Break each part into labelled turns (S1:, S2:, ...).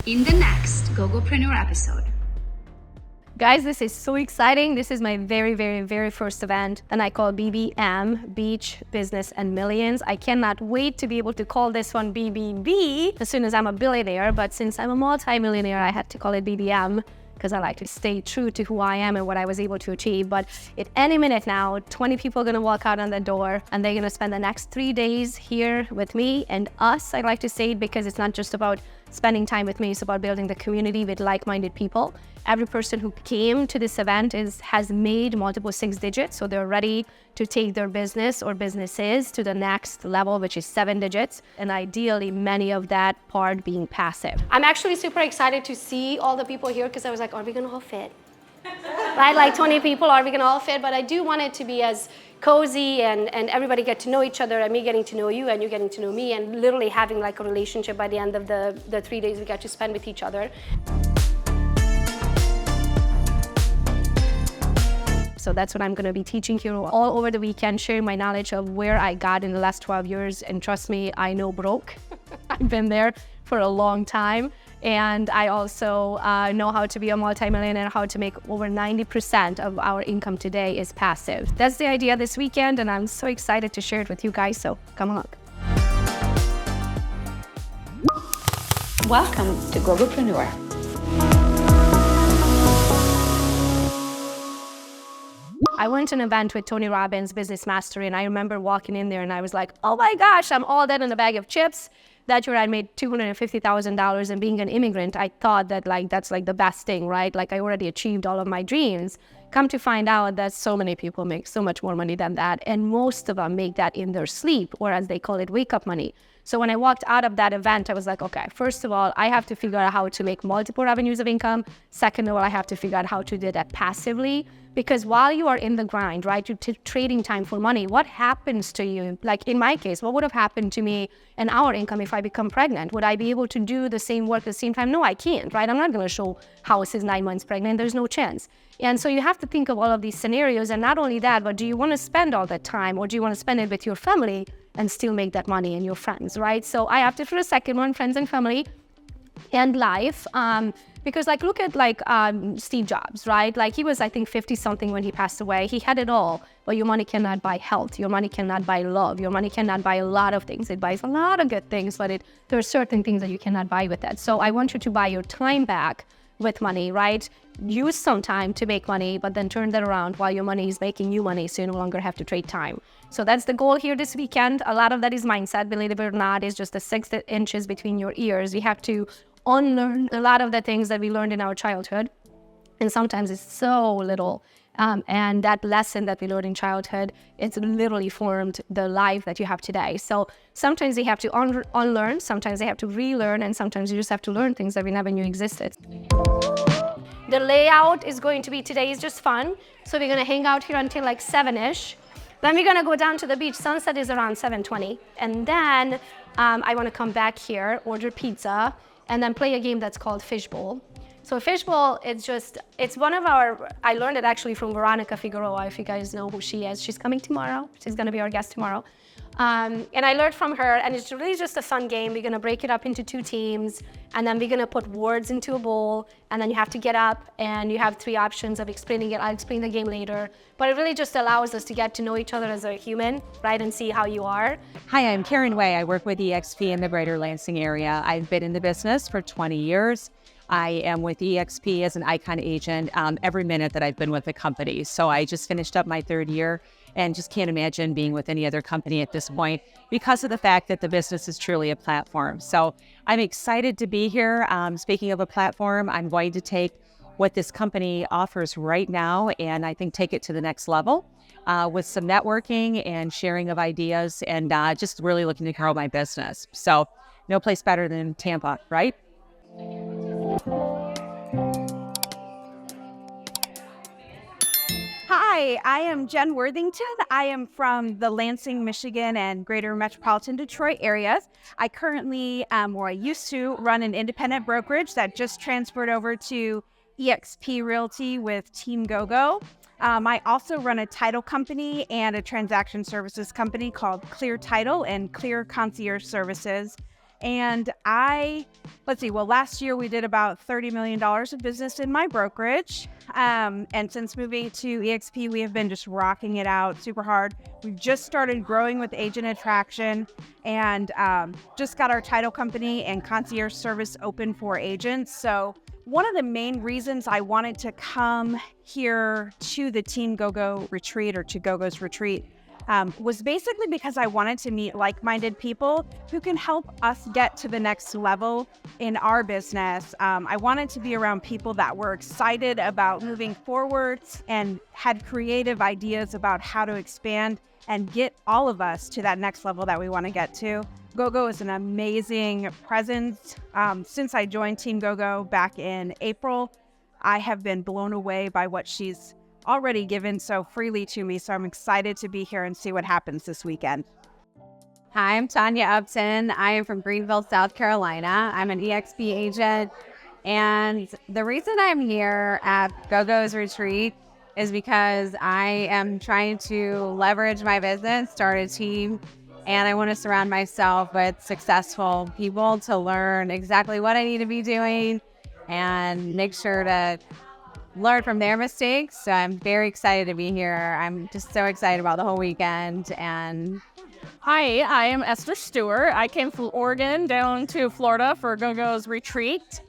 S1: in the next Gogopreneur episode.
S2: Guys, this is so exciting. This is my very first event, and I call BBM, Beach, Business, and Millions. I cannot wait to be able to call this one BBB as soon as I'm a billionaire, but since I'm a multi-millionaire, I had to call it BBM because I like to stay true to who I am and what I was able to achieve. But at any minute now, 20 people are gonna walk out on the door and they're gonna spend the next 3 days here with me and us. I like to say it because it's not just about spending time with me, it's about building the community with like-minded people. Every person who came to this event has made multiple 6 digits, so they're ready to take their business or businesses to the next level, which is 7 digits, and ideally many of that part being passive. I'm actually super excited to see all the people here because I was like, are we gonna all fit? Right, like 20 people, are we gonna all fit? But I do want it to be as cozy and everybody get to know each other, and me getting to know you and you getting to know me, and literally having like a relationship by the end of the 3 days we get to spend with each other. So that's what I'm going to be teaching here all over the weekend, sharing my knowledge of where I got in the last 12 years. And trust me, I know broke. I've been there for a long time. And I also know how to be a multimillionaire, how to make over 90% of our income today is passive. That's the idea this weekend, and I'm so excited to share it with you guys, so come along.
S1: Welcome to Gogopreneur.
S2: I went to an event with Tony Robbins, Business Mastery, and I remember walking in there and I was like, oh my gosh, I'm all that in a bag of chips. That year I made $250,000, and being an immigrant, I thought that that's the best thing, right? Like I already achieved all of my dreams. Come to find out that so many people make so much more money than that, and most of them make that in their sleep, or as they call it, wake-up money. So when I walked out of that event, I was like, okay, first of all, I have to figure out how to make multiple revenues of income. Second of all, I have to figure out how to do that passively. Because while you are in the grind, right, you're trading time for money, what happens to you? Like in my case, what would have happened to me and our income if I become pregnant? Would I be able to do the same work at the same time? No, I can't, right? I'm not going to show houses 9 months pregnant. There's no chance. And so you have to think of all of these scenarios. And not only that, but do you want to spend all that time, or do you want to spend it with your family and still make that money and your friends, right? So I opted for the second one, friends and family and life. Because look at Steve Jobs, right? Like he was, I think, 50 something when he passed away. He had it all, but your money cannot buy health. Your money cannot buy love. Your money cannot buy a lot of things. It buys a lot of good things, but there are certain things that you cannot buy with that. So I want you to buy your time back with money, right? Use some time to make money, but then turn that around while your money is making you money, so you no longer have to trade time. So that's the goal here this weekend. A lot of that is mindset, believe it or not, is just the 6 inches between your ears. You have to unlearn a lot of the things that we learned in our childhood, and sometimes it's so little, and that lesson that we learned in childhood, it's literally formed the life that you have today. So sometimes you have to unlearn, sometimes you have to relearn, and sometimes you just have to learn things that we never knew existed. The layout is going to be, today is just fun, so we're gonna hang out here until like 7ish. Then we're gonna go down to the beach. Sunset is around 7:20, and then I want to come back here, order pizza, and then play a game that's called Fishbowl. So Fishbowl, it's one of I learned it actually from Veronica Figueroa, if you guys know who she is. She's coming tomorrow. She's gonna be our guest tomorrow. And I learned from her, and it's really just a fun game. We're gonna break it up into 2 teams, and then we're gonna put words into a bowl, and then you have to get up, and you have 3 options of explaining it. I'll explain the game later. But it really just allows us to get to know each other as a human, right, and see how you are.
S3: Hi, I'm Karen Way. I work with EXP in the greater Lansing area. I've been in the business for 20 years. I am with EXP as an icon agent every minute that I've been with the company. So I just finished up my 3rd year and just can't imagine being with any other company at this point because of the fact that the business is truly a platform. So I'm excited to be here. Speaking of a platform, I'm going to take what this company offers right now and I think take it to the next level with some networking and sharing of ideas and just really looking to grow my business. So no place better than Tampa, right?
S4: Hi, I am Jen Worthington. I am from the Lansing, Michigan and greater metropolitan Detroit areas. I currently, or I used to, run an independent brokerage that just transferred over to eXp Realty with Team Gogo. I also run a title company and a transaction services company called Clear Title and Clear Concierge Services. And last year we did about $30 million of business in my brokerage. And since moving to EXP, we have been just rocking it out super hard. We've just started growing with agent attraction and just got our title company and concierge service open for agents. So one of the main reasons I wanted to come here to the Team Gogo retreat, or to Gogo's retreat, was basically because I wanted to meet like-minded people who can help us get to the next level in our business. I wanted to be around people that were excited about moving forward and had creative ideas about how to expand and get all of us to that next level that we want to get to. Gogo is an amazing presence. Since I joined Team Gogo back in April, I have been blown away by what she's already given so freely to me. So I'm excited to be here and see what happens this weekend.
S5: Hi, I'm Tanya Upton. I am from Greenville, South Carolina. I'm an EXP agent. And the reason I'm here at Gogo's retreat is because I am trying to leverage my business, start a team, and I want to surround myself with successful people to learn exactly what I need to be doing and make sure to learn from their mistakes. So I'm very excited to be here. I'm just so excited about the whole weekend. And
S6: hi, I am Esther Stewart. I came from Oregon down to Florida for Gogo's retreat.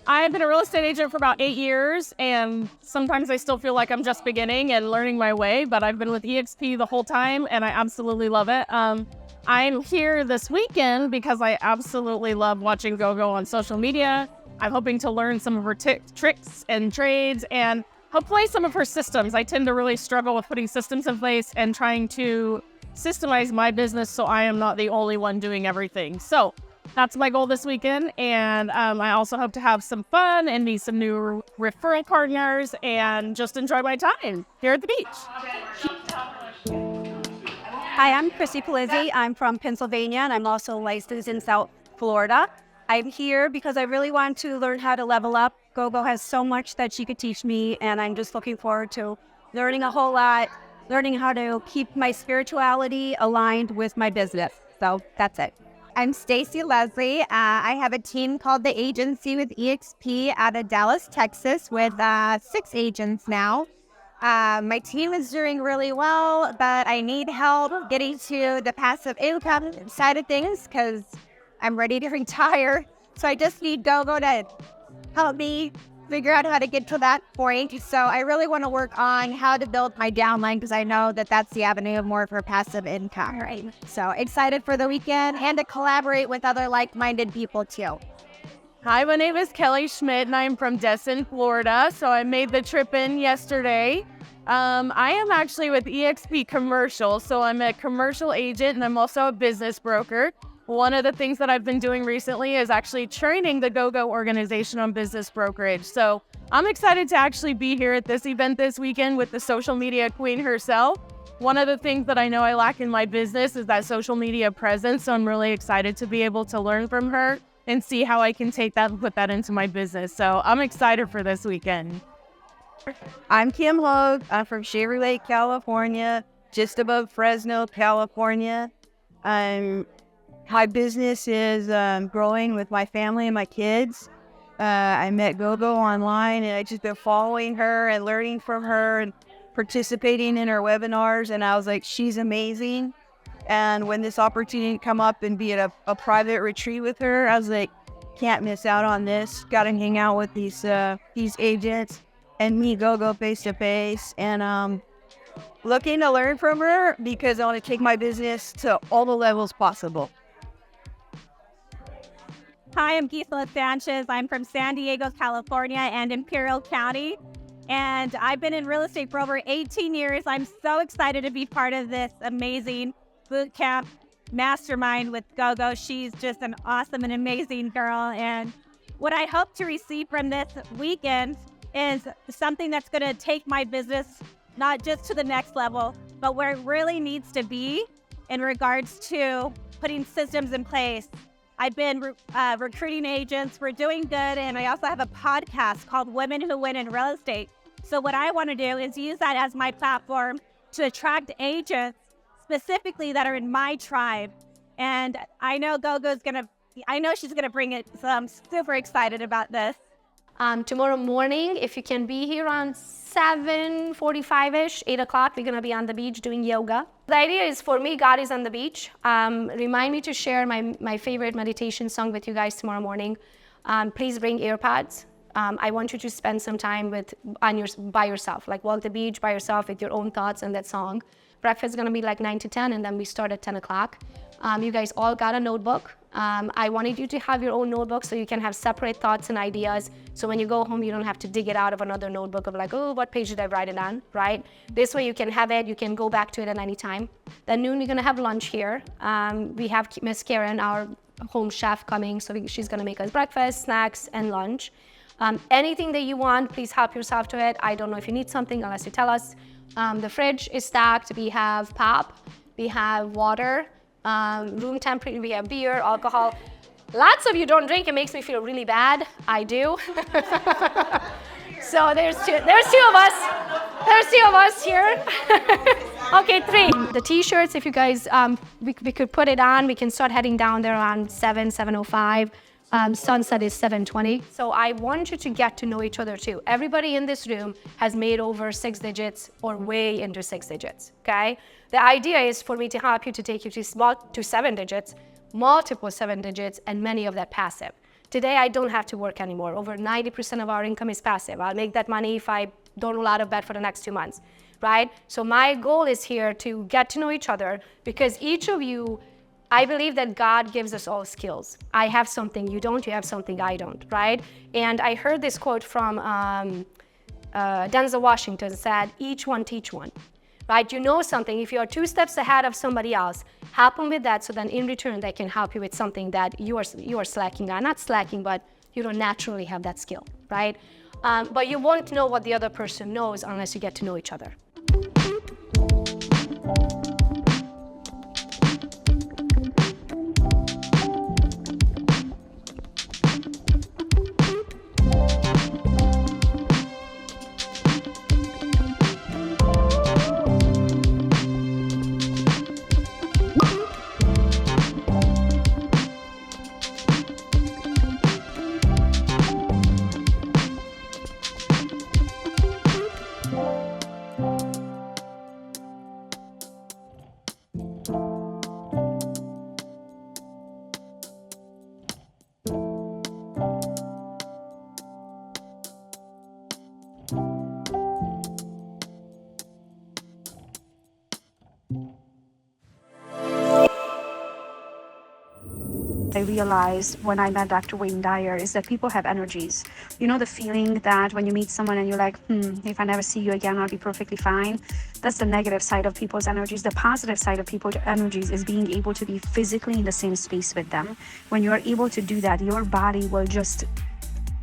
S6: I've been a real estate agent for about 8 years, and sometimes I still feel like I'm just beginning and learning my way, but I've been with EXP the whole time, and I absolutely love it. I'm here this weekend because I absolutely love watching Gogo on social media. I'm hoping to learn some of her tricks and trades and apply some of her systems. I tend to really struggle with putting systems in place and trying to systemize my business so I am not the only one doing everything. So that's my goal this weekend. And I also hope to have some fun and meet some new referral partners and just enjoy my time here at the beach.
S7: Hi, I'm Chrissy Polizzi. I'm from Pennsylvania, and I'm also licensed in South Florida. I'm here because I really want to learn how to level up. Gogo has so much that she could teach me, and I'm just looking forward to learning a whole lot, learning how to keep my spirituality aligned with my business. So that's it.
S5: I'm Stacy Leslie. I have a team called The Agency with EXP out of Dallas, Texas, with 6 agents now. My team is doing really well, but I need help getting to the passive income side of things because I'm ready to retire. So I just need Gogo to help me figure out how to get to that point. So I really want to work on how to build my downline because I know that that's the avenue more for passive income. Right. So excited for the weekend and to collaborate with other like-minded people too.
S6: Hi, my name is Kelly Schmidt, and I'm from Destin, Florida. So I made the trip in yesterday. I am actually with EXP Commercial. So I'm a commercial agent, and I'm also a business broker. One of the things that I've been doing recently is actually training the Gogo organization on business brokerage. So I'm excited to actually be here at this event this weekend with the social media queen herself. One of the things that I know I lack in my business is that social media presence. So I'm really excited to be able to learn from her and see how I can take that and put that into my business. So I'm excited for this weekend.
S8: I'm Kim Hogue. I'm from Shaver Lake, California, just above Fresno, California. My business is growing with my family and my kids. I met Gogo online, and I just been following her and learning from her and participating in her webinars. And I was like, she's amazing. And when this opportunity come up and be at a private retreat with her, I was like, can't miss out on this. Got to hang out with these agents and meet Gogo face to face. And looking to learn from her because I want to take my business to all the levels possible.
S9: Hi, I'm Gisela Sanchez. I'm from San Diego, California, and Imperial County. And I've been in real estate for over 18 years. I'm so excited to be part of this amazing boot camp mastermind with Gogo. She's just an awesome and amazing girl. And what I hope to receive from this weekend is something that's going to take my business not just to the next level, but where it really needs to be in regards to putting systems in place. I've been recruiting agents. We're doing good. And I also have a podcast called Women Who Win in Real Estate. So what I want to do is use that as my platform to attract agents specifically that are in my tribe And I know she's gonna bring it, so I'm super excited about this.
S2: Tomorrow morning, if you can be here around 7:45-ish, 8 o'clock, we're gonna be on the beach doing yoga. The idea is for me, God is on the beach. Remind me to share my favorite meditation song with you guys tomorrow morning. Please bring AirPods. I want you to spend some time by yourself, like walk the beach by yourself with your own thoughts and that song. Breakfast is gonna be like 9 to 10, and then we start at 10 o'clock. You guys all got a notebook. I wanted you to have your own notebook so you can have separate thoughts and ideas. So when you go home, you don't have to dig it out of another notebook of like, oh, what page did I write it on, right? This way you can have it, you can go back to it at any time. Then noon, we're gonna have lunch here. We have Miss Karen, our home chef, coming, so she's gonna make us breakfast, snacks, and lunch. Anything that you want, please help yourself to it. I don't know if you need something unless you tell us. The fridge is stacked. We have pop, we have water, room temperature, we have beer, alcohol. Lots of you don't drink. It makes me feel really bad. I do. So there's two of us. There's two of us here. Okay, 3. The t-shirts, if you guys, we could put it on. We can start heading down there around 7:05. Sunset is 7:20. So I want you to get to know each other too. Everybody in this room has made over 6 digits or way into 6 digits, okay? The idea is for me to help you to take you to 7 digits, multiple 7 digits, and many of that passive. Today, I don't have to work anymore. Over 90% of our income is passive. I'll make that money if I don't roll out of bed for the next 2 months, right? So my goal is here to get to know each other, because each of you, I believe that God gives us all skills. I have something you don't, you have something I don't, right? And I heard this quote from Denzel Washington, said, each one teach one, right? You know something, if you are 2 steps ahead of somebody else, help them with that, so then in return they can help you with something that you are slacking on. Not slacking, but you don't naturally have that skill, right? But you won't know what the other person knows unless you get to know each other.
S10: I realized when I met Dr. Wayne Dyer is that people have energies. You know the feeling that when you meet someone and you're like, if I never see you again, I'll be perfectly fine. That's the negative side of people's energies. The positive side of people's energies is being able to be physically in the same space with them. When you're able to do that, your body will just,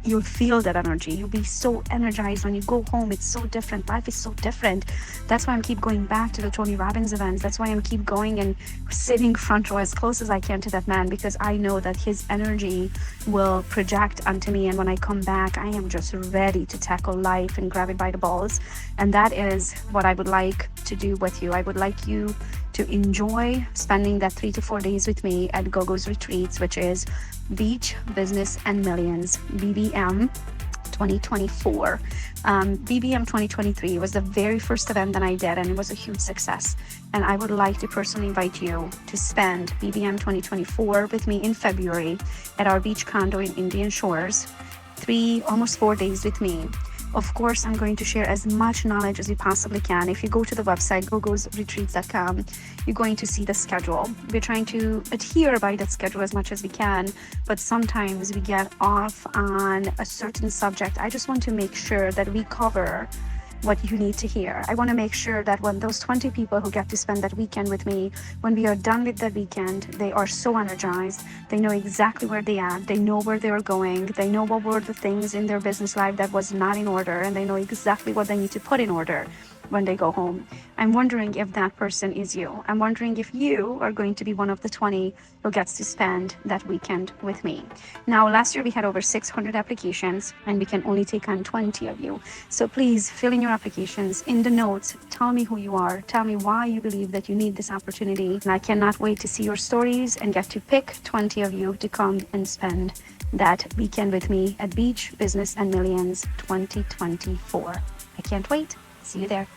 S10: you'll feel that energy. You'll be so energized when you go home. It's so different. Life is so different. That's why I'm keep going back to the Tony Robbins events. That's why I'm keep going and sitting front row as close as I can to that man, because I know that his energy will project onto me. And when I come back, I am just ready to tackle life and grab it by the balls. And that is what I would like to do with you. I would like you to enjoy spending that 3 to 4 days with me at Gogo's retreats, which is Beach, Business, and Millions, BBM 2024. BBM 2023 was the very first event that I did, and it was a huge success. And I would like to personally invite you to spend BBM 2024 with me in February at our beach condo in Indian Shores, almost 4 days with me. Of course, I'm going to share as much knowledge as we possibly can. If you go to the website, gogosretreats.com, you're going to see the schedule. We're trying to adhere by that schedule as much as we can, but sometimes we get off on a certain subject. I just want to make sure that we cover what you need to hear. I want to make sure that when those 20 people who get to spend that weekend with me, when we are done with that weekend, they are so energized. They know exactly where they are. They know where they are going. They know what were the things in their business life that was not in order, and they know exactly what they need to put in order. when they go home. I'm wondering if that person is you. I'm wondering if you are going to be one of the 20 who gets to spend that weekend with me. Now, last year we had over 600 applications and we can only take on 20 of you. So please fill in your applications. In the notes, tell me who you are. Tell me why you believe that you need this opportunity. And I cannot wait to see your stories and get to pick 20 of you to come and spend that weekend with me at Beach, Business and Millions 2024. I can't wait. See you there.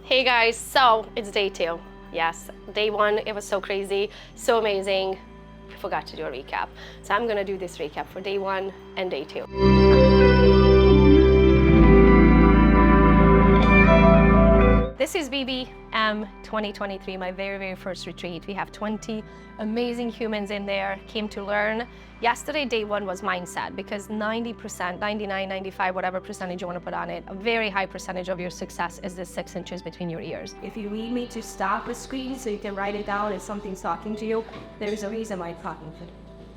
S2: Hey guys, so it's day 2. Yes, day 1, it was so crazy, so amazing. I forgot to do a recap. So I'm gonna do this recap for day 1 and day 2. This is BBM 2023, my very first retreat. We have 20 amazing humans in there, came to learn. Yesterday, day 1 was mindset, because 90%, 99, 95, whatever percentage you want to put on it, a very high percentage of your success is the 6 inches between your ears. If you need me to stop the screen so you can write it down if something's talking to you, there's a reason why I'm talking to you.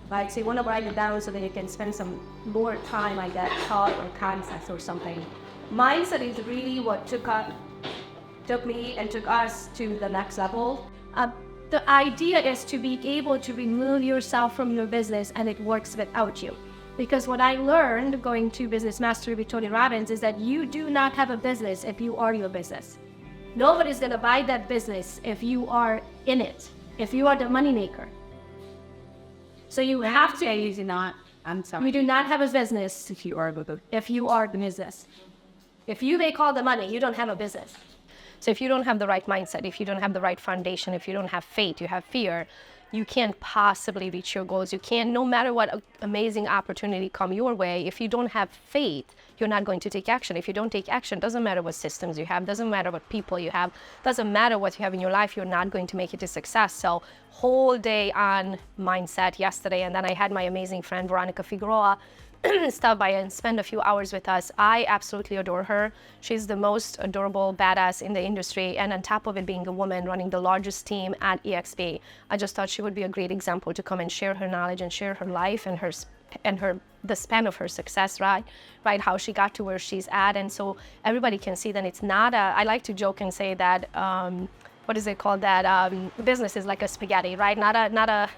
S2: Right? So you want to write it down so that you can spend some more time on that thought or concept or something. Mindset is really what took me and took us to the next level. The idea is to be able to remove yourself from your business and it works without you. Because what I learned going to Business Mastery with Tony Robbins is that you do not have a business if you are your business. Nobody's gonna buy that business if you are in it, if you are the money maker. So you have to. We do not have a business if you are the business. If you make all the money, you don't have a business. So if you don't have the right mindset, if you don't have the right foundation, if you don't have faith, you have fear, you can't possibly reach your goals. You can't, no matter what amazing opportunity come your way, if you don't have faith, you're not going to take action. If you don't take action, doesn't matter what systems you have, doesn't matter what people you have, doesn't matter what you have in your life, you're not going to make it a success. So whole day on mindset yesterday, and then I had my amazing friend Veronica Figueroa stop by and spend a few hours with us. I absolutely adore her. She's the most adorable badass in the industry, and on top of it being a woman running the largest team at EXP, I just thought she would be a great example to come and share her knowledge and share her life and the span of her success, right? How she got to where she's at. And so everybody can see that it's not I like to joke and say that what is it called, that business is like a spaghetti, right? Not a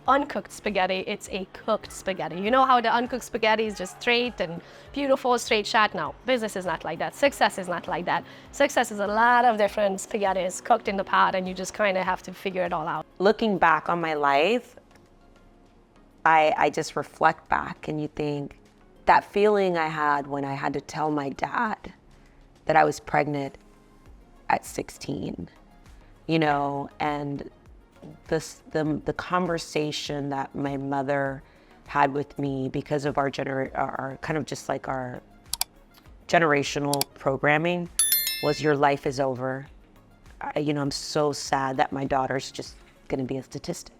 S2: uncooked spaghetti, it's a cooked spaghetti. You know how the uncooked spaghetti is just straight and beautiful, straight shot? No, business is not like that. Success is not like that. Success is a lot of different spaghettis cooked in the pot, and you just kind of have to figure it all out.
S11: Looking back on my life, I just reflect back and you think, that feeling I had when I had to tell my dad that I was pregnant at 16, you know, and the conversation that my mother had with me because of our kind of just like our generational programming was, your life is over. I'm so sad that my daughter's just gonna be a statistic.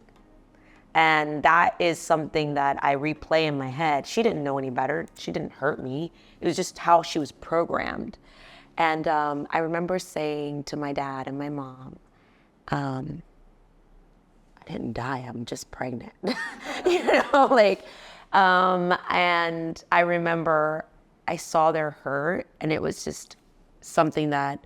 S11: And that is something that I replay in my head. She didn't know any better. She didn't hurt me. It was just how she was programmed. And I remember saying to my dad and my mom, I didn't die, I'm just pregnant. And I remember I saw their hurt, and it was just something that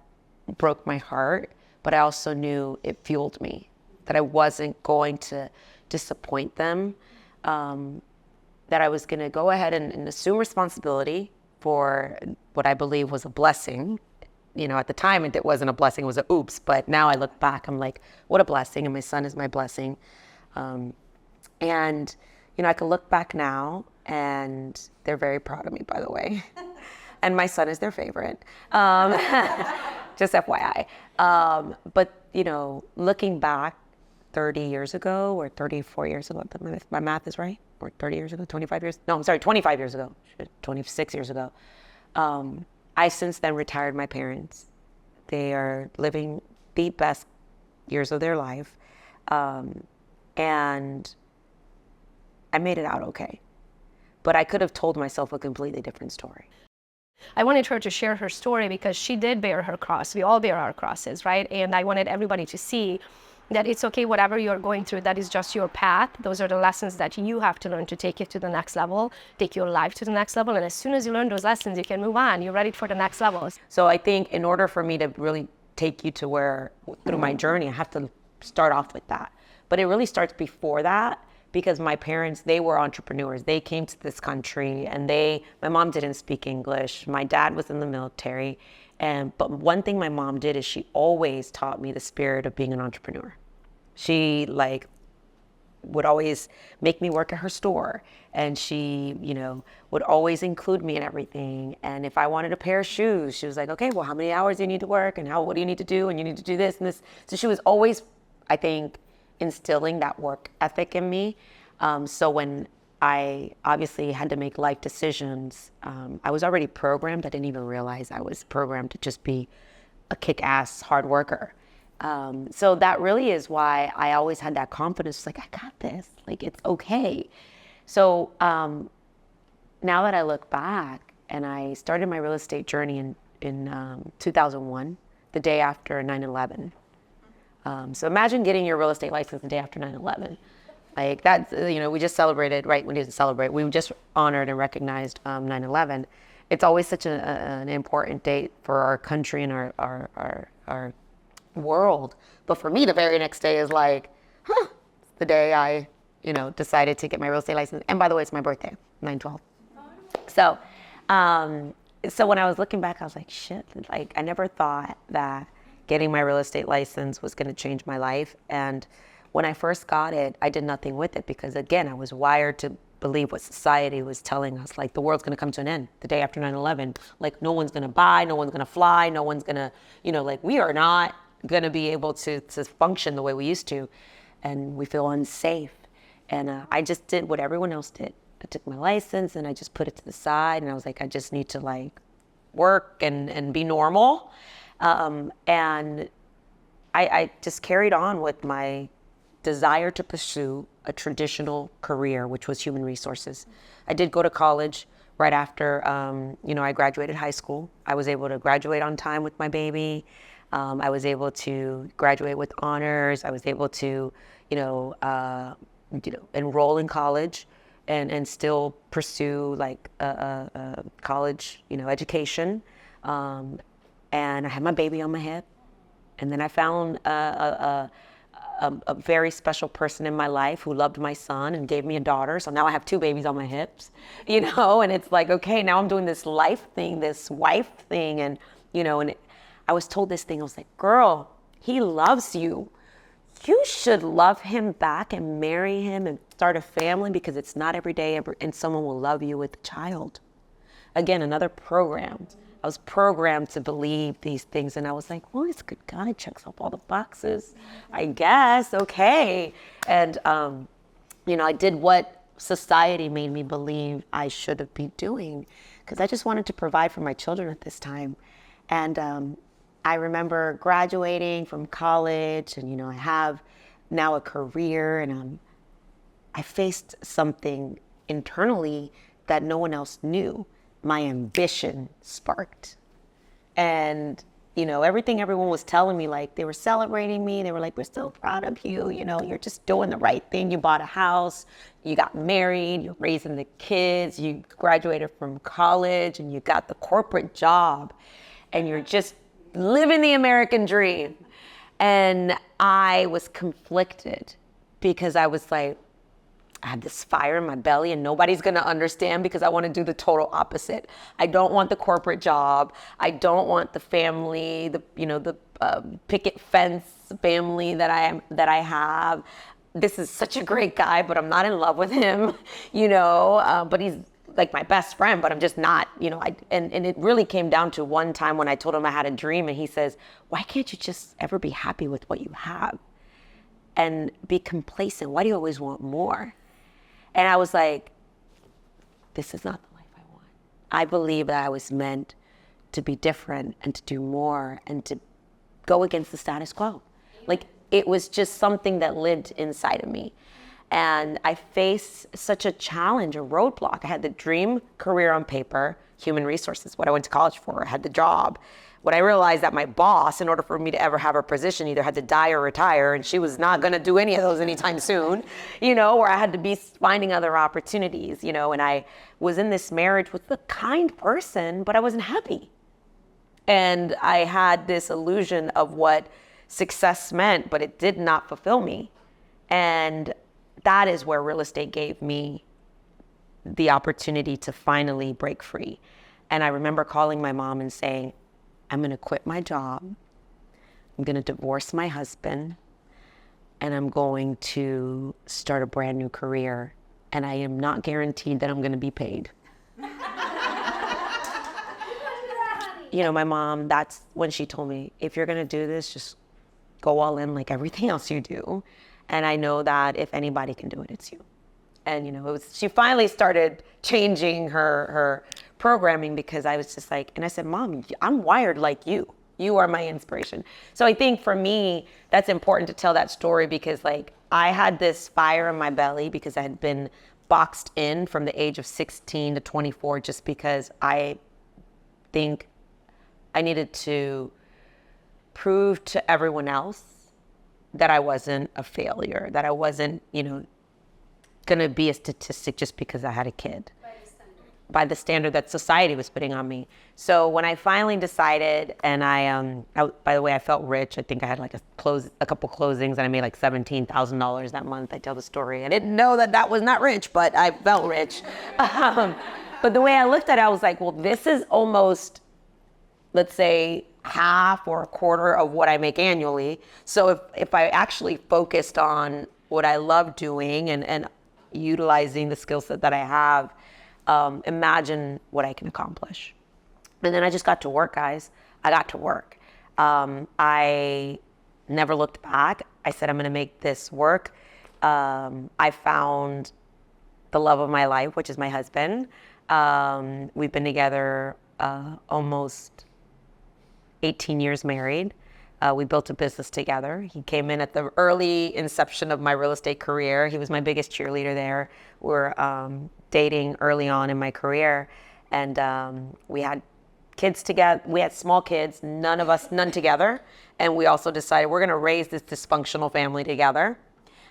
S11: broke my heart, but I also knew it fueled me, that I wasn't going to disappoint them, that I was gonna go ahead and assume responsibility for what I believe was a blessing. At the time it wasn't a blessing, it was a oops, but now I look back, I'm like, what a blessing, and my son is my blessing. And, I can look back now and they're very proud of me, by the way. And my son is their favorite. Just FYI. But, looking back 30 years ago or 34 years ago, my math is right, or 30 years ago, 25 years? No, I'm sorry, 25 years ago, 26 years ago. I since then retired my parents. They are living the best years of their life. And I made it out okay. But I could have told myself a completely different story.
S2: I wanted her to share her story because she did bear her cross. We all bear our crosses, right? And I wanted everybody to see that it's okay, whatever you're going through, that is just your path. Those are the lessons that you have to learn to take it to the next level, take your life to the next level. And as soon as you learn those lessons, you can move on. You're ready for the next level.
S11: So I think in order for me to really take you to through my journey, I have to start off with that. But it really starts before that, because my parents, they were entrepreneurs. They came to this country and my mom didn't speak English. My dad was in the military. But one thing my mom did is she always taught me the spirit of being an entrepreneur. She would always make me work at her store, and she, would always include me in everything. And if I wanted a pair of shoes, she was like, okay, well, how many hours do you need to work, and what do you need to do, and you need to do this and this. So she was always, I think, instilling that work ethic in me. So when I obviously had to make life decisions, I was already programmed. I didn't even realize I was programmed to just be a kick-ass hard worker. So that really is why I always had that confidence. Like, I got this, it's okay. So now that I look back, and I started my real estate journey in 2001, the day after 9/11. So imagine getting your real estate license the day after 9/11. That's, we just celebrated, right? We didn't celebrate. We just honored and recognized 9/11. It's always such an important date for our country and our world. But for me, the very next day is the day I, decided to get my real estate license. And by the way, it's my birthday, 9/12. So when I was looking back, I was like, shit, I never thought that getting my real estate license was going to change my life. And when I first got it, I did nothing with it because, again, I was wired to believe what society was telling us, the world's going to come to an end the day after 9/11. No one's going to buy, no one's going to fly, no one's going to, we are not going to be able to function the way we used to, and we feel unsafe. And I just did what everyone else did. I took my license and I just put it to the side, and I was like, I just need to work and be normal. And I just carried on with my desire to pursue a traditional career, which was human resources. I did go to college right after, I graduated high school. I was able to graduate on time with my baby. I was able to graduate with honors. I was able to, enroll in college and still pursue a college, education. And I had my baby on my hip. And then I found a very special person in my life who loved my son and gave me a daughter. So now I have two babies on my hips, and it's okay, now I'm doing this life thing, this wife thing. And, I was told this thing. I was like, girl, he loves you. You should love him back and marry him and start a family, because it's not every day and someone will love you with a child. Again, another program. I was programmed to believe these things, and I was like, well, this good guy checks off all the boxes, I guess, okay. And, I did what society made me believe I should have been doing, because I just wanted to provide for my children at this time. And I remember graduating from college, and, I have now a career, and I faced something internally that no one else knew. My ambition sparked. And, everything everyone was telling me, they were celebrating me. They were like, we're so proud of you. You're just doing the right thing. You bought a house, you got married, you're raising the kids, you graduated from college, and you got the corporate job, and you're just living the American dream. And I was conflicted, because I was like, I have this fire in my belly, and nobody's going to understand, because I want to do the total opposite. I don't want the corporate job. I don't want the family, the picket fence family that I have. this is such a great guy, but I'm not in love with him, you know, but he's like my best friend, but I'm just not, you know, and it really came down to one time when I told him I had a dream, and he says, why can't you just ever be happy with what you have and be complacent? Why do you always want more? And I was like, this is not the life I want. I believe that I was meant to be different and to do more and to go against the status quo. Like, it was just something that lived inside of me. And I faced such a challenge, a roadblock. I had the dream career on paper, human resources, what I went to college for. I had the job. When I realized that my boss, in order for me to ever have a position, either had to die or retire, and she was not going to do any of those anytime soon, you know, where I had to be finding other opportunities, you know, and I was in this marriage with a kind person, but I wasn't happy. And I had this illusion of what success meant, but it did not fulfill me. And that is where real estate gave me the opportunity to finally break free. And I remember calling my mom and saying, I'm going to quit my job. I'm going to divorce my husband, and I'm going to start a brand new career. And I am not guaranteed that I'm going to be paid. You know, my mom, that's when she told me, if you're going to do this, just go all in like everything else you do. And I know that if anybody can do it, it's you. And, you know, she finally started changing her programming, because I was just like, and I said, Mom, I'm wired like you. You are my inspiration. So I think for me, that's important to tell that story, because like I had this fire in my belly because I had been boxed in from the age of 16 to 24, just because I think I needed to prove to everyone else that I wasn't a failure, that I wasn't, you know, going to be a statistic just because I had a kid. By the standard that society was putting on me. So when I finally decided, and I by the way, I felt rich. I think I had like a couple closings, and I made like $17,000 that month. I tell the story. I didn't know that was not rich, but I felt rich. But the way I looked at it, I was like, well, this is almost, let's say, half or a quarter of what I make annually. So if I actually focused on what I love doing and utilizing the skill set that I have, imagine what I can accomplish. And then I just got to work, guys. I got to work. I never looked back. I said, I'm going to make this work. I found the love of my life, which is my husband. We've been together almost 18 years married. We built a business together. He came in at the early inception of my real estate career. He was my biggest cheerleader there. We're dating early on in my career, and we had kids together. We had small kids, none together. And we also decided we're going to raise this dysfunctional family together.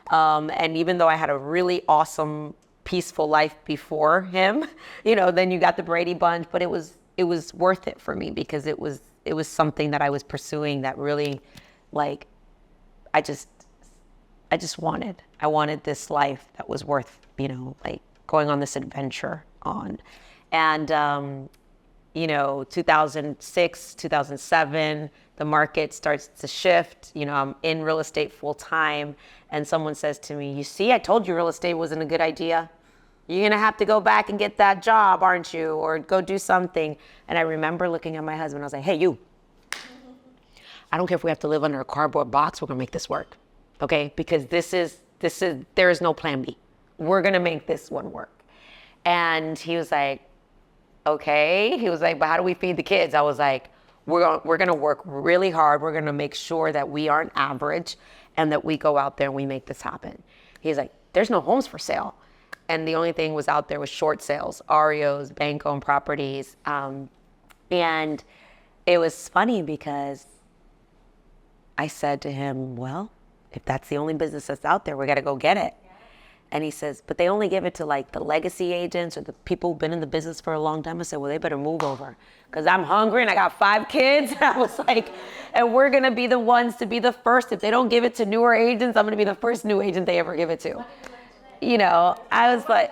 S11: And even though I had a really awesome, peaceful life before him, you know, then you got the Brady Bunch, but it was worth it for me, because it was something that I was pursuing that really, like, I wanted this life that was worth, you know, like going on this adventure on. And, you know, 2006, 2007, the market starts to shift. You know, I'm in real estate full time, and someone says to me, you see, I told you real estate wasn't a good idea. You're going to have to go back and get that job, aren't you? Or go do something. And I remember looking at my husband. I was like, hey, you. I don't care if we have to live under a cardboard box. We're going to make this work. Okay? Because there is no plan B. We're going to make this one work. And he was like, okay. He was like, but how do we feed the kids? I was like, we're going to work really hard. We're going to make sure that we aren't average and that we go out there and we make this happen. He's like, there's no homes for sale. And the only thing was out there was short sales, REOs, bank-owned properties. And it was funny because I said to him, well, if that's the only business that's out there, we got to go get it. And he says, but they only give it to like the legacy agents or the people who've been in the business for a long time. I said, well, they better move over, because I'm hungry and I got 5 kids. I was like, and we're going to be the ones to be the first. If they don't give it to newer agents, I'm going to be the first new agent they ever give it to. You know, I was like,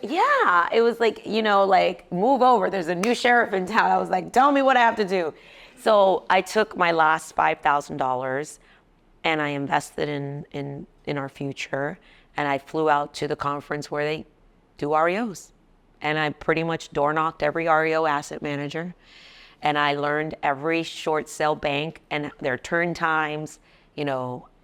S11: yeah, it was like, you know, like, move over. There's a new sheriff in town. I was like, tell me what I have to do. So I took my last $5,000 and I invested in our future. And I flew out to the conference where they do REOs. And I pretty much door knocked every REO asset manager. And I learned every short sale bank and their turn times,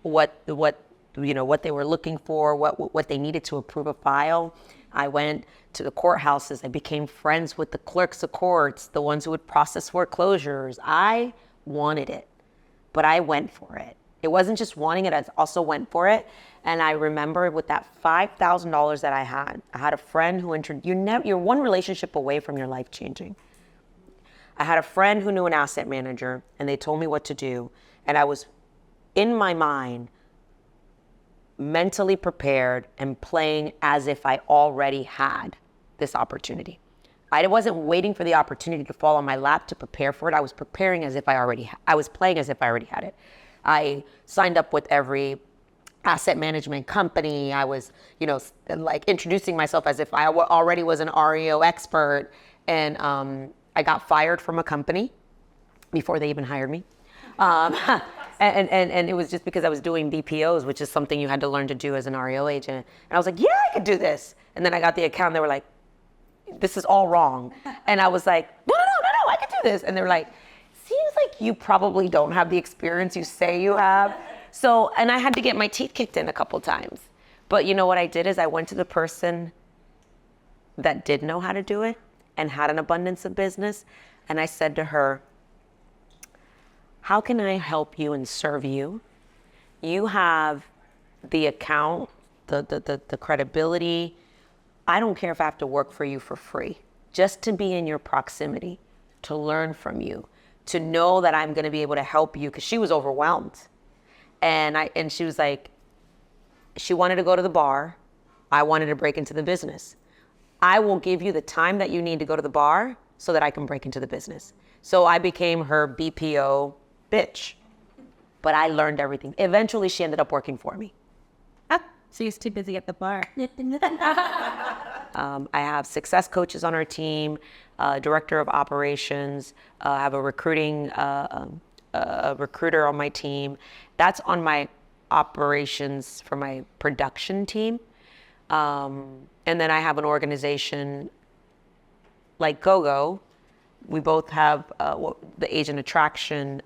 S11: what they were looking for, what they needed to approve a file. I went to the courthouses. I became friends with the clerks of courts, the ones who would process foreclosures. I wanted it, but I went for it. It wasn't just wanting it, I also went for it. And I remember with that $5,000 that I had a friend who you're one relationship away from your life changing. I had a friend who knew an asset manager, and they told me what to do. And I was, in my mind, mentally prepared and playing as if I already had this opportunity. I wasn't waiting for the opportunity to fall on my lap to prepare for it. I was preparing as if I was playing as if I already had it. I signed up with every asset management company. I was, introducing myself as if I already was an REO expert. And I got fired from a company before they even hired me. And it was just because I was doing BPOs, which is something you had to learn to do as an REO agent. And I was like, yeah, I could do this. And then I got the account, and they were like, this is all wrong. And I was like, no, I could do this. And they were like, seems like you probably don't have the experience you say you have. So, and I had to get my teeth kicked in a couple times. But you know what I did is I went to the person that did know how to do it and had an abundance of business. And I said to her, how can I help you and serve you? You have the account, the credibility. I don't care if I have to work for you for free, just to be in your proximity, to learn from you, to know that I'm going to be able to help you, because she was overwhelmed. And she was like, she wanted to go to the bar. I wanted to break into the business. I will give you the time that you need to go to the bar so that I can break into the business. So I became her BPO bitch, but I learned everything. Eventually, she ended up working for me.
S9: So you're too busy at the bar.
S11: I have success coaches on our team, director of operations. I have a recruiter on my team. That's on my operations for my production team. And then I have an organization like Gogo. We both have the agent attraction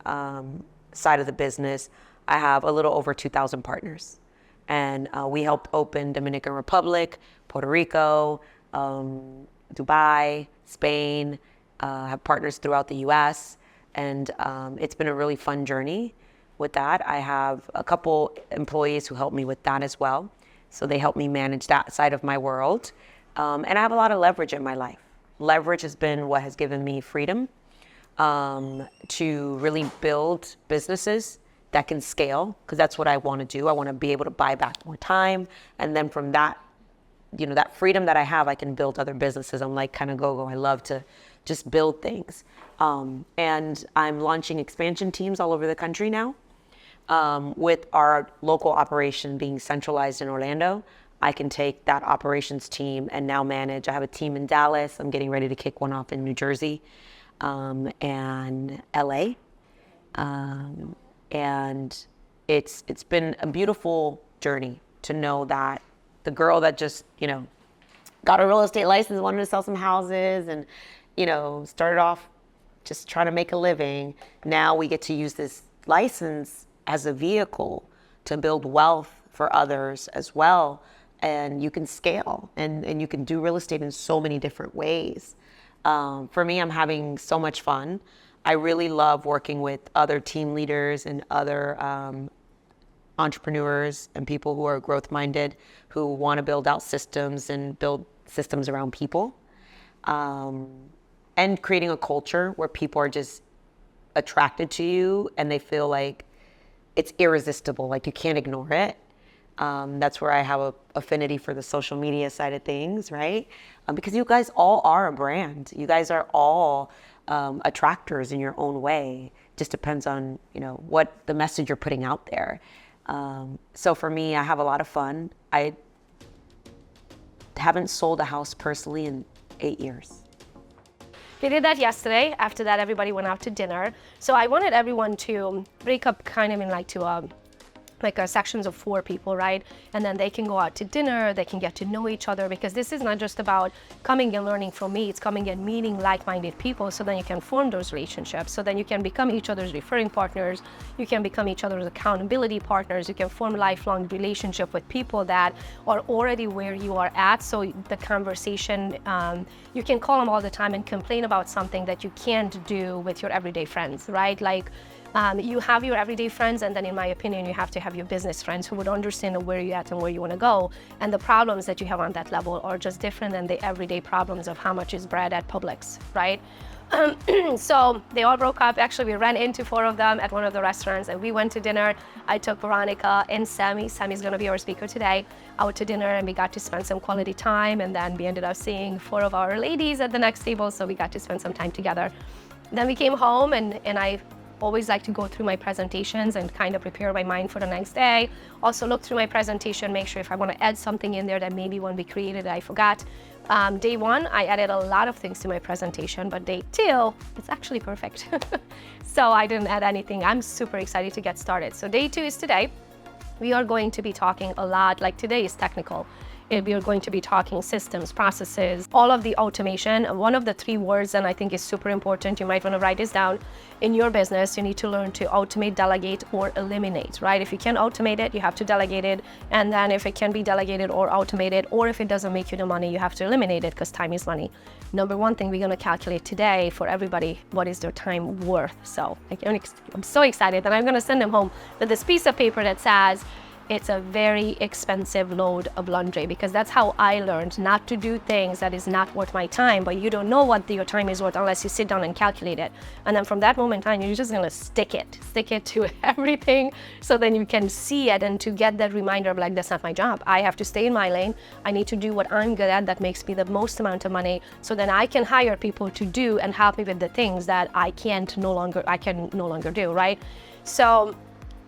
S11: side of the business. I have a little over 2,000 partners. And we helped open Dominican Republic, Puerto Rico, Dubai, Spain, have partners throughout the US. And it's been a really fun journey with that. I have a couple employees who help me with that as well. So they help me manage that side of my world. And I have a lot of leverage in my life. Leverage has been what has given me freedom to really build businesses that can scale, because that's what I want to do. I want to be able to buy back more time. And then from that, that freedom that I have, I can build other businesses. I'm like kind of Gogo. I love to just build things. And I'm launching expansion teams all over the country now. With our local operation being centralized in Orlando, I can take that operations team and now manage. I have a team in Dallas. I'm getting ready to kick one off in New Jersey and LA. And it's been a beautiful journey to know that the girl that just, got a real estate license, wanted to sell some houses and, started off just trying to make a living. Now we get to use this license as a vehicle to build wealth for others as well. And you can scale and you can do real estate in so many different ways. For me, I'm having so much fun. I really love working with other team leaders and other entrepreneurs and people who are growth-minded, who want to build out systems and build systems around people. And creating a culture where people are just attracted to you and they feel like it's irresistible, like you can't ignore it. That's where I have an affinity for the social media side of things, right? Because you guys all are a brand. You guys are all attractors in your own way. Just depends on, what the message you're putting out there. So for me, I have a lot of fun. I haven't sold a house personally in 8 years.
S2: We did that yesterday. After that, everybody went out to dinner. So I wanted everyone to break up kind of in like to like sections of 4 people, right? And then they can go out to dinner, they can get to know each other, because this is not just about coming and learning from me, it's coming and meeting like-minded people, so then you can form those relationships, so then you can become each other's referring partners, you can become each other's accountability partners, you can form lifelong relationship with people that are already where you are at, so the conversation, you can call them all the time and complain about something that you can't do with your everyday friends, right? Like, you have your everyday friends, and then in my opinion, you have to have your business friends who would understand where you're at and where you want to go. And the problems that you have on that level are just different than the everyday problems of how much is bread at Publix, right? So they all broke up. Actually, we ran into 4 of them at one of the restaurants, and we went to dinner. I took Veronica and Sammy. Sammy's going to be our speaker today, out to dinner, and we got to spend some quality time. And then we ended up seeing 4 of our ladies at the next table, so we got to spend some time together. Then we came home, and I always like to go through my presentations and kind of prepare my mind for the next day. Also look through my presentation, make sure if I want to add something in there that maybe when we created I forgot. Day 1, I added a lot of things to my presentation, but day 2, it's actually perfect. So I didn't add anything. I'm super excited to get started. So day 2 is today. We are going to be talking a lot, like today is technical. We are going to be talking systems, processes, all of the automation. One of the 3 words, and I think is super important, you might want to write this down. In your business, you need to learn to automate, delegate, or eliminate, right? If you can automate it, you have to delegate it. And then if it can be delegated or automated, or if it doesn't make you the money, you have to eliminate it, because time is money. Number 1 thing we're going to calculate today for everybody, what is their time worth? So I'm so excited that I'm going to send them home with this piece of paper that says, it's a very expensive load of laundry, because that's how I learned not to do things that is not worth my time. But you don't know what your time is worth unless you sit down and calculate it. And then from that moment on, you're just gonna stick it to everything, so then you can see it, and to get that reminder of like, that's not my job. I have to stay in my lane. I need to do what I'm good at that makes me the most amount of money, so then I can hire people to do and help me with the things that I can no longer do, right? So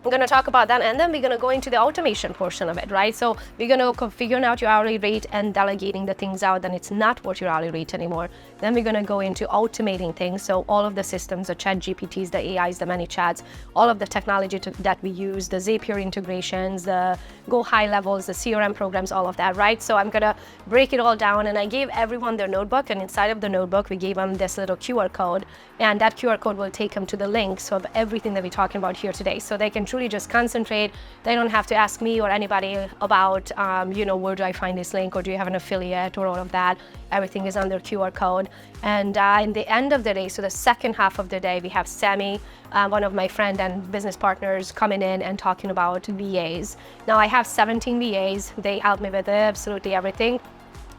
S2: I'm going to talk about that, and then we're going to go into the automation portion of it, right? So we're going to figure out your hourly rate and delegating the things out, then it's not worth your hourly rate anymore. Then we're going to go into automating things. So all of the systems, the chat GPTs, the AIs, the ManyChats, all of the technology that we use, the Zapier integrations, the Go high levels, the CRM programs, all of that, right? So I'm going to break it all down, and I gave everyone their notebook, and inside of the notebook, we gave them this little QR code, and that QR code will take them to the links of everything that we're talking about here today. So they can truly just concentrate. They don't have to ask me or anybody about, where do I find this link, or do you have an affiliate, or all of that. Everything is on their QR code. And in the end of the day, so the second half of the day, we have Sammy, one of my friend and business partners, coming in and talking about VAs. Now I have 17 VAs. They help me with absolutely everything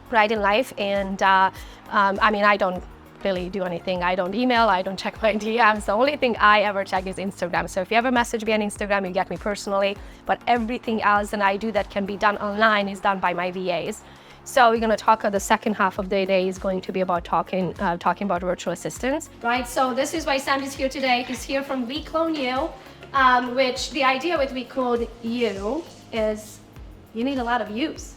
S2: right in life. And I don't really do anything. I don't email, I don't check my DMs. The only thing I ever check is Instagram. So if you ever message me on Instagram, you get me personally, but everything else that I do that can be done online is done by my VAs. So we're going to talk the second half of the day is going to be about talking about virtual assistants, right? So this is why Sam is here today. He's here from We Clone You, which the idea with We Clone You is you need a lot of yous,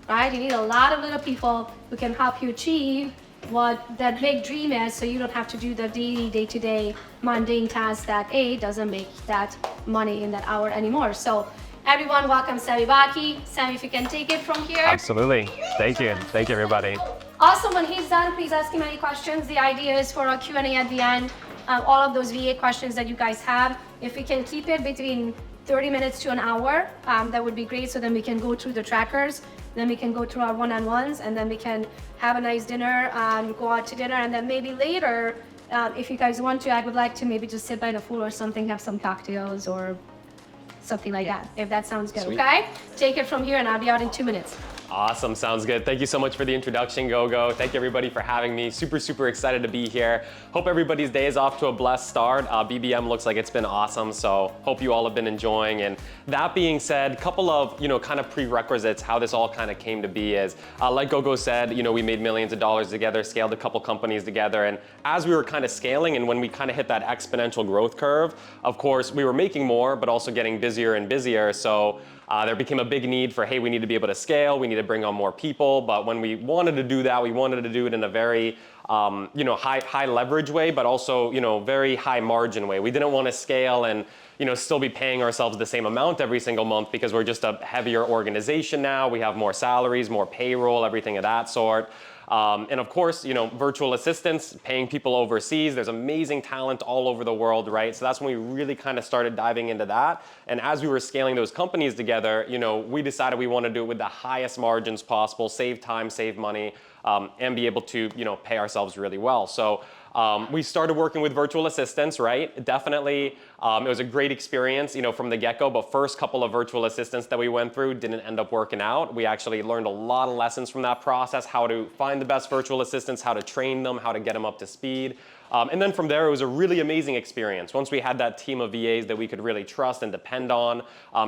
S2: right? You need a lot of little people who can help you achieve what that big dream is, so you don't have to do the daily, day-to-day mundane tasks that doesn't make that money in that hour anymore. So everyone, welcome Sammy Baki. Sammy, if you can take it from here.
S12: Absolutely. Thank you, everybody.
S2: Awesome. When he's done, please ask him any questions. The idea is for a Q&A at the end. All of those VA questions that you guys have, if we can keep it between 30 minutes to an hour, that would be great, so then we can go through the trackers, then we can go through our one-on-ones, and then we can have a nice dinner, go out to dinner, and then maybe later, if you guys want to, I would like to maybe just sit by the pool or something, have some cocktails or something like that, if that sounds good. Sweet. Okay? Take it from here, and I'll be out in 2 minutes.
S12: Awesome, sounds good. Thank you so much for the introduction, Gogo. Thank you everybody for having me. Super excited to be here. Hope everybody's day is off to a blessed start. BBM looks like it's been awesome, so hope you all have been enjoying. And that being said, couple of kind of prerequisites how this all kind of came to be is, like Gogo said, we made millions of dollars together, scaled a couple companies together, and as we were kind of scaling and when we kind of hit that exponential growth curve, of course, we were making more, but also getting busier and busier. So there became a big need for, hey, we need to be able to scale, we need to bring on more people. But when we wanted to do that, we wanted to do it in a very high leverage way, but also very high margin way. We didn't want to scale and still be paying ourselves the same amount every single month because we're just a heavier organization now. We have more salaries, more payroll, everything of that sort. And of course, virtual assistants, paying people overseas. There's amazing talent all over the world, right? So that's when we really kind of started diving into that. And as we were scaling those companies together, we decided we want to do it with the highest margins possible, save time, save money, and be able to, pay ourselves really well. So we started working with virtual assistants, right? Definitely, it was a great experience, from the get-go, but first couple of virtual assistants that we went through didn't end up working out. We actually learned a lot of lessons from that process, how to find the best virtual assistants, how to train them, how to get them up to speed. And then from there, it was a really amazing experience. Once we had that team of VAs that we could really trust and depend on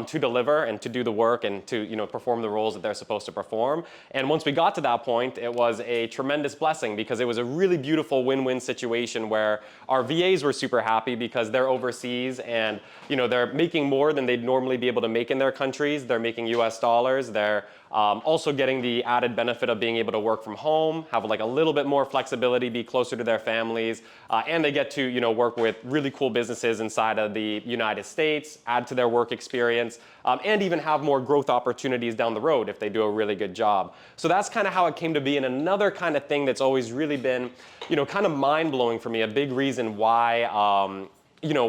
S12: to deliver and to do the work and to perform the roles that they're supposed to perform. And once we got to that point, it was a tremendous blessing because it was a really beautiful win-win situation where our VAs were super happy because they're overseas and they're making more than they'd normally be able to make in their countries. They're making US dollars. They're also getting the added benefit of being able to work from home, have like a little bit more flexibility, be closer to their families, and they get to work with really cool businesses inside of the United States, add to their work experience, and even have more growth opportunities down the road if they do a really good job. So that's kind of how it came to be. And another kind of thing that's always really been, kind of mind-blowing for me, a big reason why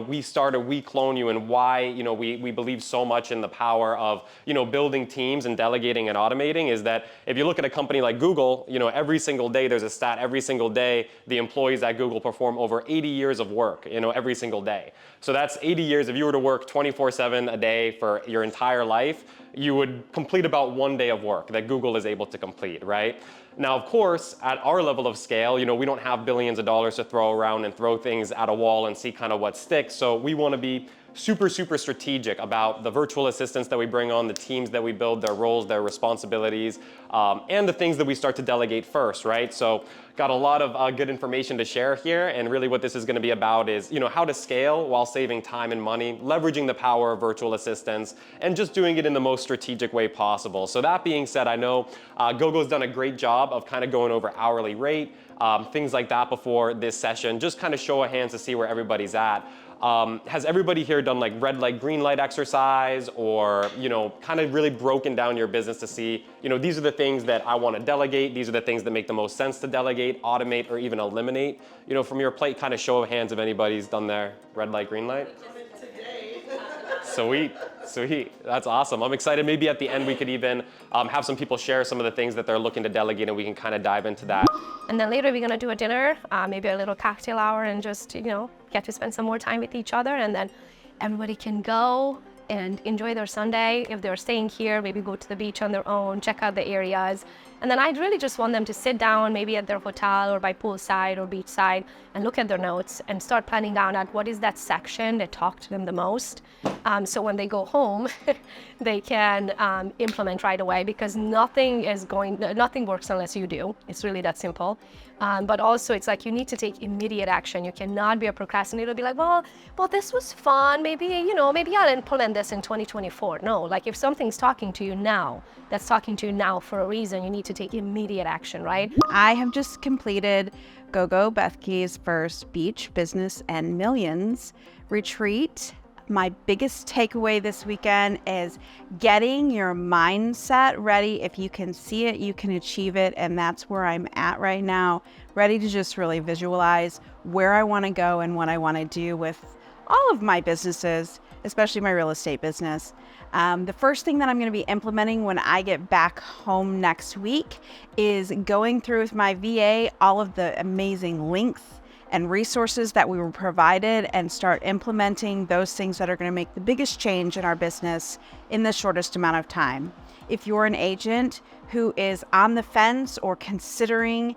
S12: we started We Clone You and why, we believe so much in the power of, building teams and delegating and automating is that if you look at a company like Google, every single day there's a stat, every single day the employees at Google perform over 80 years of work, every single day. So that's 80 years. If you were to work 24/7 a day for your entire life, you would complete about 1 day of work that Google is able to complete, right? Now, of course, at our level of scale, we don't have billions of dollars to throw around and throw things at a wall and see kind of what sticks. So we want to be super, super strategic about the virtual assistants that we bring on, the teams that we build, their roles, their responsibilities, and the things that we start to delegate first, right? So got a lot of good information to share here. And really what this is going to be about is, how to scale while saving time and money, leveraging the power of virtual assistants, and just doing it in the most strategic way possible. So that being said, I know Gogo's done a great job of kind of going over hourly rate, things like that before this session, just kind of show of hands to see where everybody's at. Has everybody here done like red light, green light exercise or, kind of really broken down your business to see, these are the things that I want to delegate. These are the things that make the most sense to delegate, automate, or even eliminate, from your plate. Kind of show of hands if anybody's done their red light, green light. Sweet. That's awesome. I'm excited. Maybe at the end we could even have some people share some of the things that they're looking to delegate and we can kind of dive into that.
S2: And then later we're going to do a dinner, maybe a little cocktail hour and just, get to spend some more time with each other. And then everybody can go and enjoy their Sunday. If they're staying here, maybe go to the beach on their own, check out the areas. And then I'd really just want them to sit down maybe at their hotel or by poolside or beachside and look at their notes and start planning down at what is that section that talked to them the most. So when they go home, they can implement right away because nothing works unless you do. It's really that simple. But also it's like you need to take immediate action. You cannot be a procrastinator, be like, well, this was fun. Maybe I'll implement this in 2024. No, like if something's talking to you now, that's talking to you now for a reason, you need to take immediate action, right?
S4: I have just completed Gogo Bethke's first Beach Business and Millions retreat. My biggest takeaway this weekend is getting your mindset ready. If you can see it, you can achieve it. And that's where I'm at right now, ready to just really visualize where I want to go and what I want to do with all of my businesses, especially my real estate business. The first thing that I'm going to be implementing when I get back home next week is going through with my VA all of the amazing links and resources that we were provided and start implementing those things that are going to make the biggest change in our business in the shortest amount of time. If you're an agent who is on the fence or considering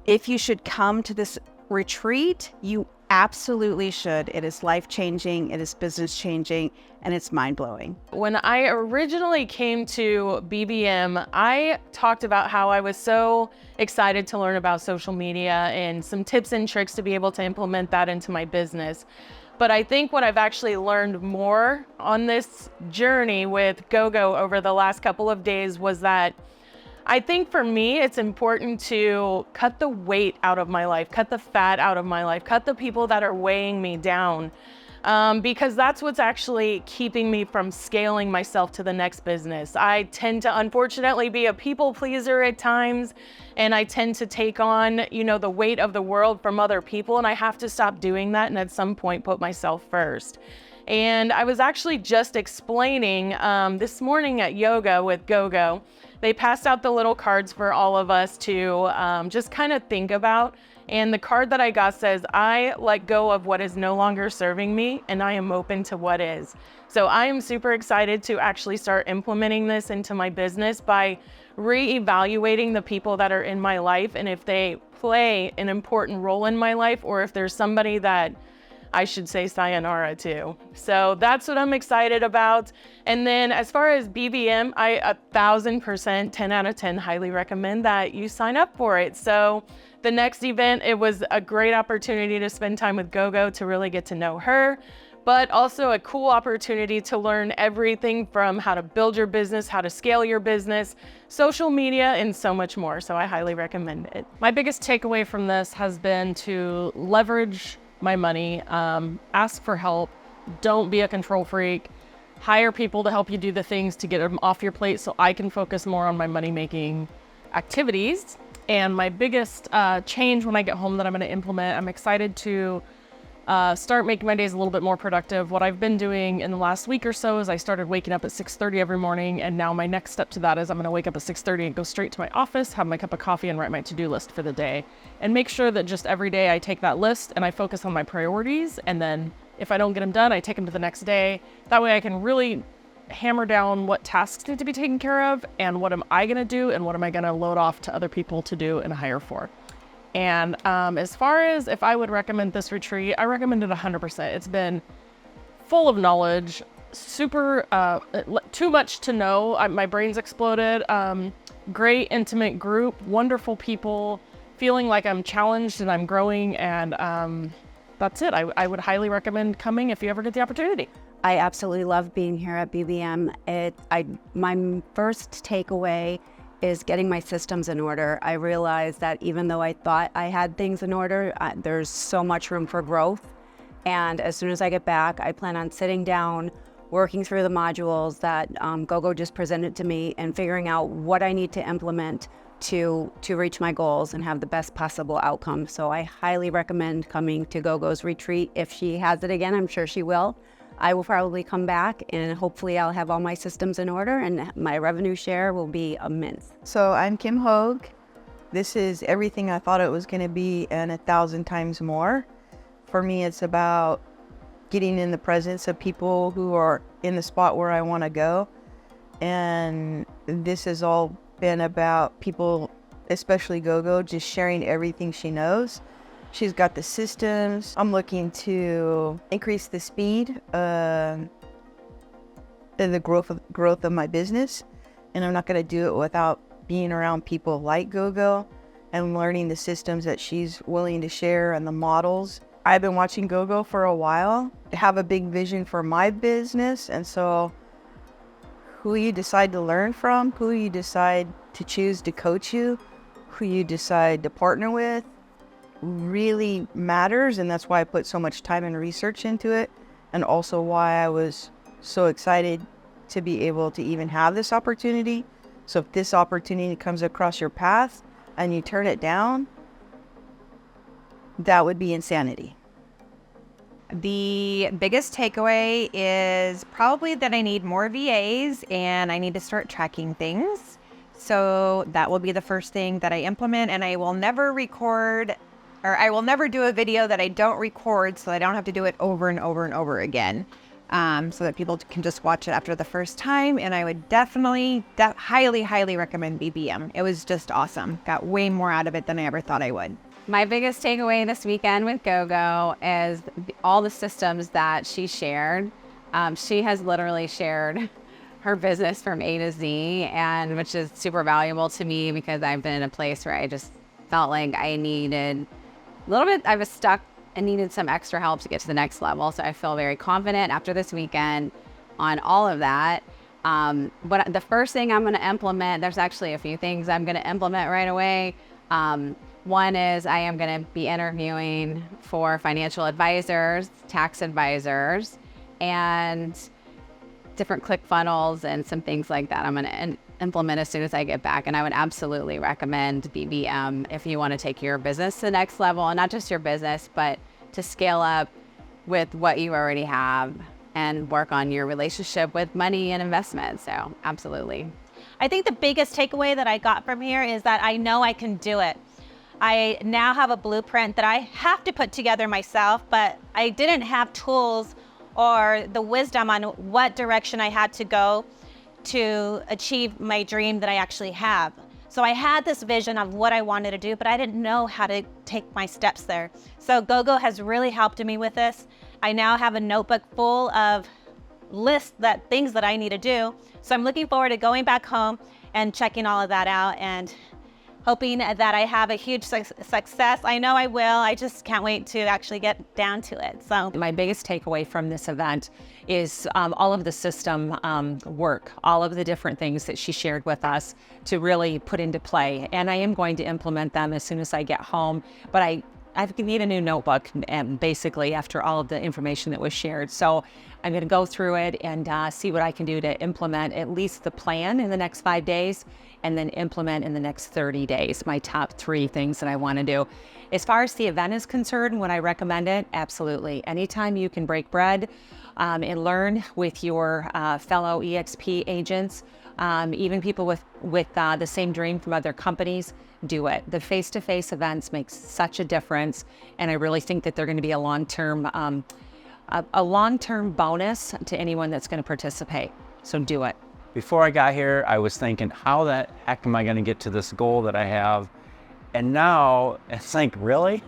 S4: if you should come to this retreat, you absolutely should. It is life-changing, it is business-changing, and it's mind-blowing.
S6: When I originally came to BBM, I talked about how I was so excited to learn about social media and some tips and tricks to be able to implement that into my business. But I think what I've actually learned more on this journey with Gogo over the last couple of days was that I think for me, it's important to cut the weight out of my life, cut the fat out of my life, cut the people that are weighing me down. because that's what's actually keeping me from scaling myself to the next business. I tend to unfortunately be a people pleaser at times, and I tend to take on, you know, the weight of the world from other people, and I have to stop doing that and at some point put myself first. And I was actually just explaining this morning at yoga with Gogo. They passed out the little cards for all of us to just kind of think about. And the card that I got says, I let go of what is no longer serving me, and I am open to what is. So I am super excited to actually start implementing this into my business by reevaluating the people that are in my life and if they play an important role in my life, or if there's somebody that I should say sayonara to. So that's what I'm excited about. And then as far as BBM, I 1000%, 10 out of 10 highly recommend that you sign up for it. So the next event, it was a great opportunity to spend time with Gogo to really get to know her, but also a cool opportunity to learn everything from how to build your business, how to scale your business, social media, and so much more. So I highly recommend it.
S13: My biggest takeaway from this has been to leverage my money, ask for help, don't be a control freak, hire people to help you do the things to get them off your plate so I can focus more on my money-making activities. And my biggest change when I get home that I'm going to implement, I'm excited to start making my days a little bit more productive. What I've been doing in the last week or so is I started waking up at 6:30 every morning, and now my next step to that is I'm going to wake up at 6:30 and go straight to my office, have my cup of coffee, and write my to-do list for the day, and make sure that just every day I take that list and I focus on my priorities, and then if I don't get them done, I take them to the next day. That way I can really hammer down what tasks need to be taken care of and what am I going to do and what am I going to load off to other people to do and hire for. And as far as if I would recommend this retreat, I recommend it 100%. It's been full of knowledge, super, too much to know. My brain's exploded. Great intimate group, wonderful people, feeling like I'm challenged and I'm growing. And that's it. I would highly recommend coming if you ever get the opportunity.
S7: I absolutely love being here at BBM. My first takeaway is getting my systems in order. I realized that even though I thought I had things in order, there's so much room for growth. And as soon as I get back, I plan on sitting down, working through the modules that Gogo just presented to me and figuring out what I need to implement to reach my goals and have the best possible outcome. So I highly recommend coming to Gogo's retreat. If she has it again, I'm sure she will. I will probably come back and hopefully I'll have all my systems in order and my revenue share will be immense.
S8: So I'm Kim Hogue. This is everything I thought it was going to be and 1,000 times more. For me, it's about getting in the presence of people who are in the spot where I want to go. And this has all been about people, especially Gogo, just sharing everything she knows. She's got the systems. I'm looking to increase the speed and the growth of my business. And I'm not going to do it without being around people like Gogo and learning the systems that she's willing to share and the models. I've been watching Gogo for a while. I have a big vision for my business. And so who you decide to learn from, who you decide to choose to coach you, who you decide to partner with, really matters, and that's why I put so much time and research into it, and also why I was so excited to be able to even have this opportunity. So if this opportunity comes across your path and you turn it down, that would be insanity.
S5: The biggest takeaway is probably that I need more VAs and I need to start tracking things. So that will be the first thing that I implement, and I will never record, or I will never do a video that I don't record so I don't have to do it over and over and over again, so that people can just watch it after the first time. And I would definitely, highly recommend BBM. It was just awesome. Got way more out of it than I ever thought I would.
S2: My biggest takeaway this weekend with Gogo is all the systems that she shared. She has literally shared her business from A to Z, and which is super valuable to me because I've been in a place where I just felt like I needed a little bit, I was stuck and needed some extra help to get to the next level. So I feel very confident after this weekend on all of that. But the first thing I'm going to implement, there's actually a few things I'm going to implement right away.
S3: One is I am going to be interviewing for financial advisors, tax advisors, and different ClickFunnels and some things like that I'm going to implement as soon as I get back. And I would absolutely recommend BBM if you want to take your business to the next level, and not just your business, but to scale up with what you already have and work on your relationship with money and investment. So absolutely.
S9: I think the biggest takeaway that I got from here is that I know I can do it. I now have a blueprint that I have to put together myself, but I didn't have tools or the wisdom on what direction I had to go to achieve my dream that I actually have. So I had this vision of what I wanted to do, but I didn't know how to take my steps there. So Gogo has really helped me with this. I now have a notebook full of lists that things that I need to do. So I'm looking forward to going back home and checking all of that out and hoping that I have a huge success. I know I will. I just can't wait to actually get down to it. So
S3: my biggest takeaway from this event is all of the system work, all of the different things that she shared with us to really put into play. And I am going to implement them as soon as I get home. But I need a new notebook, and basically after all of the information that was shared. So I'm going to go through it and see what I can do to implement at least the plan in the next 5 days, and then implement in the next 30 days, my top 3 things that I want to do. As far as the event is concerned, would I recommend it? Absolutely. Anytime you can break bread and learn with your fellow EXP agents, even people with the same dream from other companies, do it. The face-to-face events make such a difference, and I really think that they're going to be a long-term bonus to anyone that's going to participate. So do it.
S14: Before I got here, I was thinking, how the heck am I going to get to this goal that I have? And now it's like, really?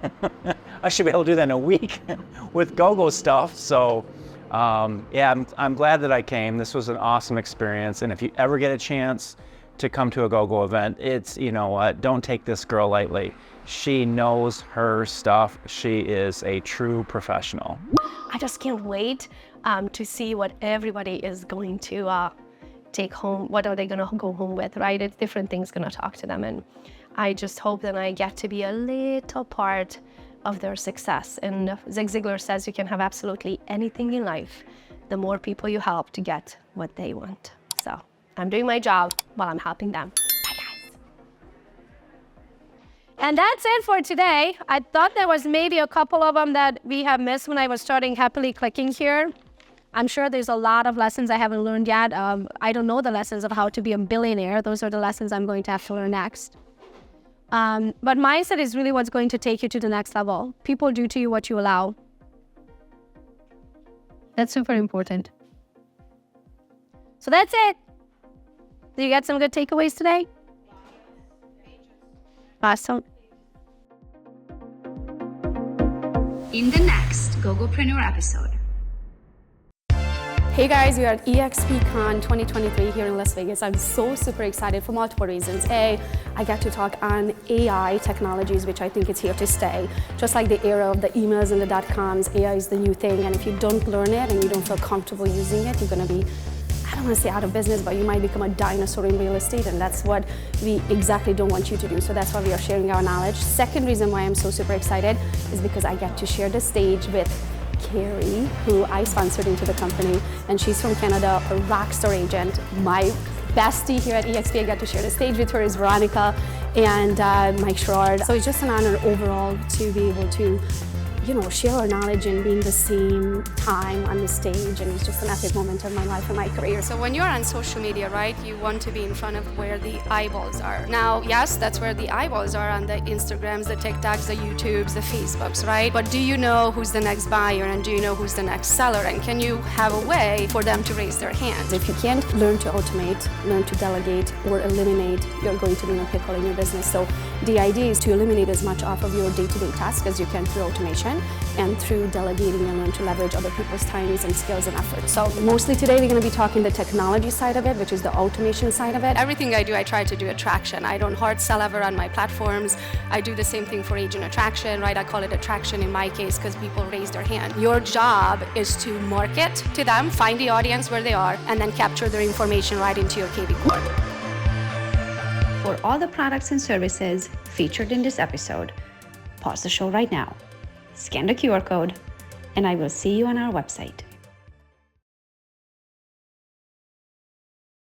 S14: I should be able to do that in a week with Gogo stuff. So yeah, I'm glad that I came. This was an awesome experience. And if you ever get a chance to come to a Gogo event, it's, you know what, don't take this girl lightly. She knows her stuff. She is a true professional.
S2: I just can't wait to see what everybody is going to take home. What are they going to go home with, right? It's different things going to talk to them. And I just hope that I get to be a little part of their success. And Zig Ziglar says you can have absolutely anything in life, the more people you help to get what they want. So I'm doing my job while I'm helping them. Bye, guys. And that's it for today. I thought there was maybe a couple of them that we have missed when I was starting happily clicking here. I'm sure there's a lot of lessons I haven't learned yet. I don't know the lessons of how to be a billionaire. Those are the lessons I'm going to have to learn next. But mindset is really what's going to take you to the next level. People do to you what you allow. That's super important. So that's it. Did you get some good takeaways today? Awesome.
S1: In the next Gogopreneur episode.
S10: Hey guys, we are at EXPCon 2023 here in Las Vegas. I'm so super excited for multiple reasons. A, I get to talk on AI technologies, which I think is here to stay. Just like the era of the emails and the .coms, AI is the new thing, and if you don't learn it and you don't feel comfortable using it, you're gonna be, I don't wanna say out of business, but you might become a dinosaur in real estate, and that's what we exactly don't want you to do. So that's why we are sharing our knowledge. Second reason why I'm so super excited is because I get to share the stage with Carrie, who I sponsored into the company, and she's from Canada, a rock star agent. My bestie here at EXP, I got to share the stage with her, is Veronica and Mike Schroard. So it's just an honor overall to be able to, share our knowledge and be in the same time on the stage, and it's just an epic moment of my life and my career. So when you're on social media, right, you want to be in front of where the eyeballs are. Now, yes, that's where the eyeballs are, on the Instagrams, the TikToks, the YouTubes, the Facebooks, right? But do you know who's the next buyer, and do you know who's the next seller, and can you have a way for them to raise their hands? If you can't learn to automate, learn to delegate, or eliminate, you're going to be in a pickle in your business. So the idea is to eliminate as much off of your day-to-day task as you can through automation, and through delegating and learn to leverage other people's times and skills and efforts. So mostly today we're going to be talking the technology side of it, which is the automation side of it. Everything I do, I try to do attraction. I don't hard sell ever on my platforms. I do the same thing for agent attraction, right? I call it attraction in my case because people raise their hand. Your job is to market to them, find the audience where they are, and then capture their information right into your KV core.
S1: for all the products and services featured in this episode, pause the show right now, scan the QR code, and I will see you on our website.